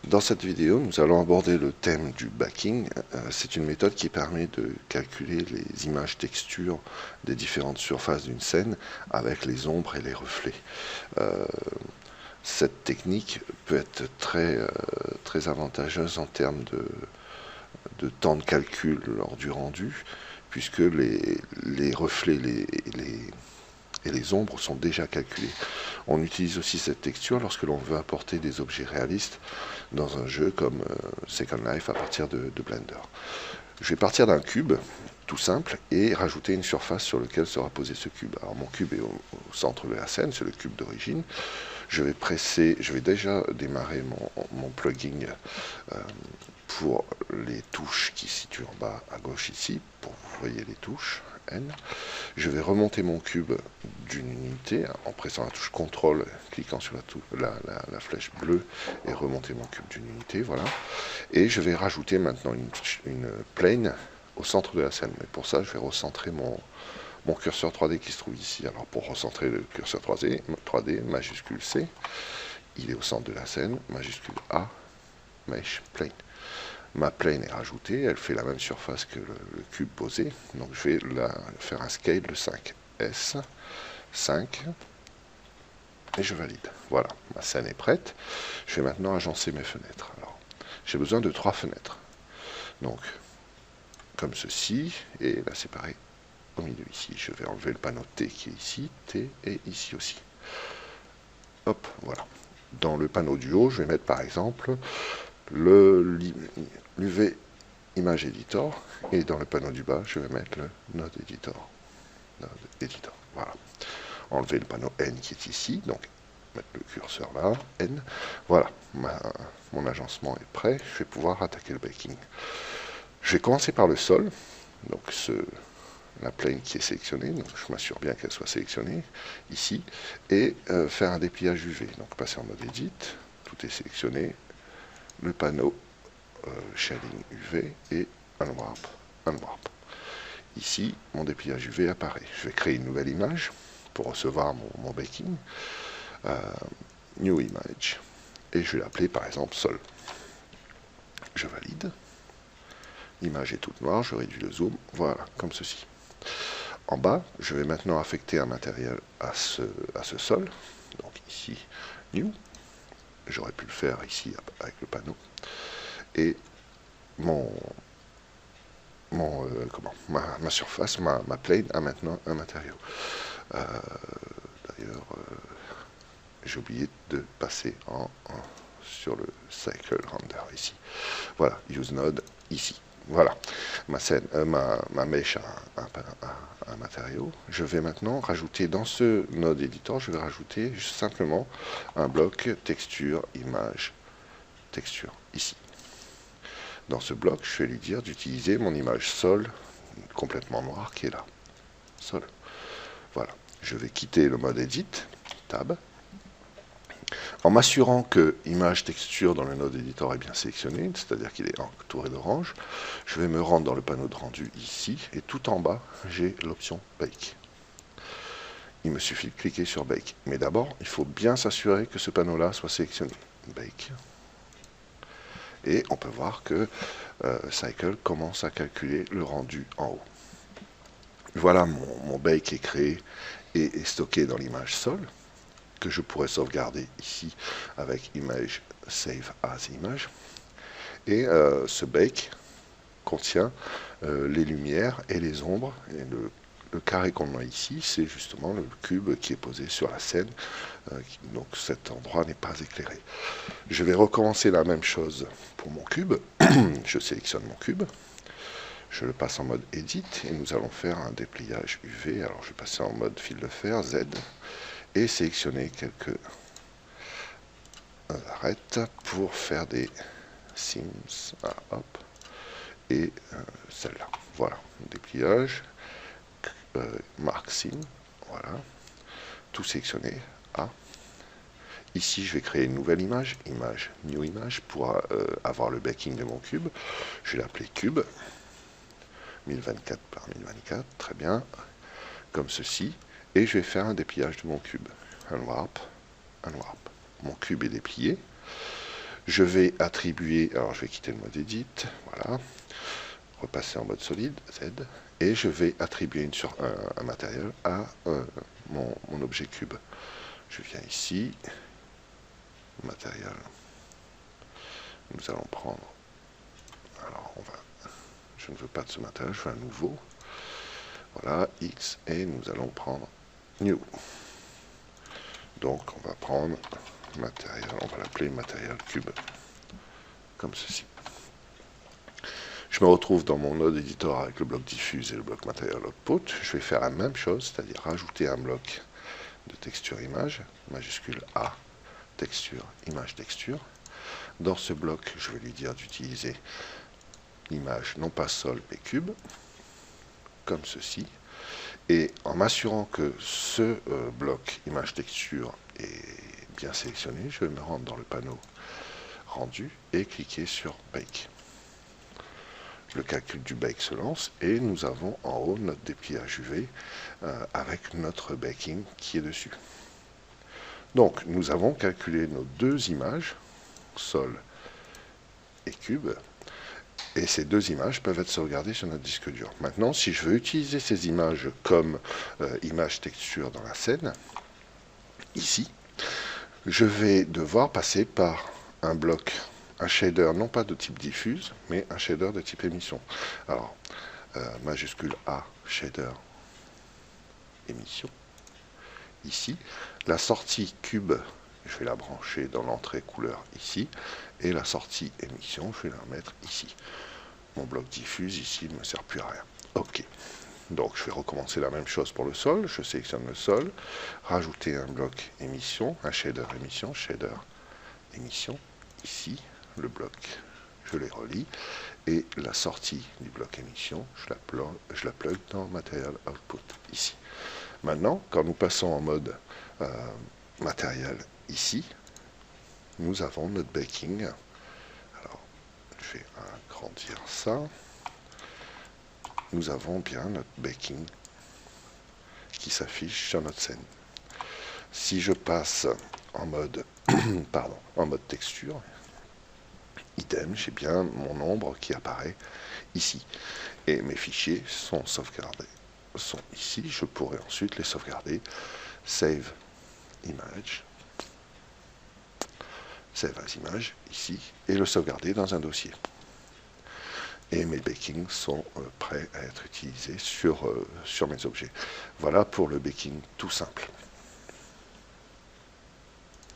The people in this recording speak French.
Dans cette vidéo, nous allons aborder le thème du backing. C'est une méthode qui permet de calculer les images textures des différentes surfaces d'une scène avec les ombres et les reflets. Euh, cette technique peut être très avantageuse en termes de temps de calcul lors du rendu, puisque les reflets et les ombres sont déjà calculés. On utilise aussi cette texture lorsque l'on veut apporter des objets réalistes dans un jeu comme Second Life à partir de Blender. Je vais partir d'un cube tout simple et rajouter une surface sur laquelle sera posé ce cube. Alors mon cube est au centre de la scène, c'est le cube d'origine. Je vais déjà démarrer mon plugin pour les touches qui se situent en bas à gauche ici, pour que vous voyez les touches N. Je vais remonter mon cube d'une unité en pressant la touche CTRL, cliquant sur la flèche bleue et remonter mon cube d'une unité, voilà. Et je vais rajouter maintenant une plane au centre de la scène. Mais pour ça, je vais recentrer mon curseur 3D qui se trouve ici. Alors pour recentrer le curseur 3D, majuscule C, il est au centre de la scène, majuscule A, Mesh, Plane. Ma plane est rajoutée, elle fait la même surface que le cube posé, donc je vais faire un scale de 5. S, 5, et je valide. Voilà, ma scène est prête. Je vais maintenant agencer mes fenêtres. Alors, j'ai besoin de 3 fenêtres. Donc, comme ceci, et la séparer au milieu ici. Je vais enlever le panneau T qui est ici, T et ici aussi. Hop, voilà. Dans le panneau du haut, je vais mettre par exemple l'UV Image Editor, et dans le panneau du bas, je vais mettre le Node Editor. Node Editor, voilà. Enlever le panneau N qui est ici, donc mettre le curseur là, N. Voilà, mon agencement est prêt, je vais pouvoir attaquer le baking. Je vais commencer par le sol, donc la plane qui est sélectionnée, donc je m'assure bien qu'elle soit sélectionnée ici, et faire un dépliage UV. Donc passer en mode Edit, tout est sélectionné, le panneau Shading UV et Unwarp. Ici, mon dépliage UV apparaît. Je vais créer une nouvelle image pour recevoir mon baking. New Image. Et je vais l'appeler par exemple Sol. Je valide. L'image est toute noire, je réduis le zoom. Voilà, comme ceci. En bas, je vais maintenant affecter un matériel à ce sol. Donc ici, New. J'aurais pu le faire ici avec le panneau. Et ma surface, ma plane a maintenant un matériau. D'ailleurs, j'ai oublié de passer sur le Cycle Render ici. Voilà, Use Node ici. Voilà, ma mèche a un matériau. Je vais maintenant rajouter dans ce Node Editor, je vais rajouter simplement un bloc texture, image, texture ici. Dans ce bloc, je vais lui dire d'utiliser mon image sol complètement noire qui est là. Sol. Voilà. Je vais quitter le mode Edit, Tab. En m'assurant que Image Texture dans le Node Editor est bien sélectionné, c'est-à-dire qu'il est entouré d'orange, je vais me rendre dans le panneau de rendu ici, et tout en bas, j'ai l'option Bake. Il me suffit de cliquer sur Bake. Mais d'abord, il faut bien s'assurer que ce panneau-là soit sélectionné. Bake. Et on peut voir que Cycle commence à calculer le rendu en haut. Voilà, mon bake est créé et est stocké dans l'image sol, que je pourrais sauvegarder ici avec Image Save as Image. Et ce bake contient les lumières et les ombres. Et le carré qu'on a ici, c'est justement le cube qui est posé sur la scène. Donc cet endroit n'est pas éclairé. Je vais recommencer la même chose pour mon cube. Je sélectionne mon cube. Je le passe en mode Edit et nous allons faire un dépliage UV. Alors je vais passer en mode fil de fer, Z, et sélectionner quelques arêtes pour faire des sims. Ah, hop. Et celle-là. Voilà, dépliage, marque sim, voilà. Tout sélectionné. A. Ici, je vais créer une nouvelle image, New Image, pour avoir le backing de mon cube. Je vais l'appeler cube. 1024 par 1024, très bien, comme ceci, et je vais faire un dépliage de mon cube. Unwarp. Mon cube est déplié. Je vais attribuer, alors je vais quitter le mode Edit, voilà, repasser en mode solide, Z, et je vais attribuer un matériel à mon objet cube. Je viens ici, matériel, nous allons prendre, alors je ne veux pas de ce matériel, je veux un nouveau, voilà, X, et nous allons prendre New. Donc on va prendre matériel, on va l'appeler matériel cube, comme ceci. Je me retrouve dans mon node éditeur avec le bloc diffuse et le bloc matériel output. Je vais faire la même chose, c'est-à-dire rajouter un bloc de texture image, majuscule A, texture, image texture. Dans ce bloc, je vais lui dire d'utiliser l'image non pas sol mais cube, comme ceci. Et en m'assurant que ce bloc image texture est bien sélectionné, je vais me rendre dans le panneau rendu et cliquer sur Bake. Le calcul du bake se lance et nous avons en haut notre dépliage UV avec notre baking qui est dessus. Donc nous avons calculé nos deux images, sol et cube, et ces deux images peuvent être sauvegardées sur notre disque dur. Maintenant, si je veux utiliser ces images comme image texture dans la scène, ici, je vais devoir passer par un bloc, un shader non pas de type diffuse, mais un shader de type émission. Alors, majuscule A, shader, émission. Ici, la sortie cube, je vais la brancher dans l'entrée couleur ici, et la sortie émission, je vais la mettre ici. Mon bloc diffuse ici ne me sert plus à rien. OK. Donc je vais recommencer la même chose pour le sol. Je sélectionne le sol, rajouter un bloc émission, un shader émission, ici, le bloc, je les relie, et la sortie du bloc émission, je la plug dans Material Output, ici. Maintenant, quand nous passons en mode matériel ici, nous avons notre baking. Alors, je vais agrandir ça. Nous avons bien notre baking qui s'affiche sur notre scène. Si je passe en mode, en mode texture, idem, j'ai bien mon ombre qui apparaît ici. Et mes fichiers sont sauvegardés, sont ici. Je pourrais ensuite les sauvegarder. Save image. Save as image, ici. Et le sauvegarder dans un dossier. Et mes bakings sont prêts à être utilisés sur mes objets. Voilà pour le baking tout simple.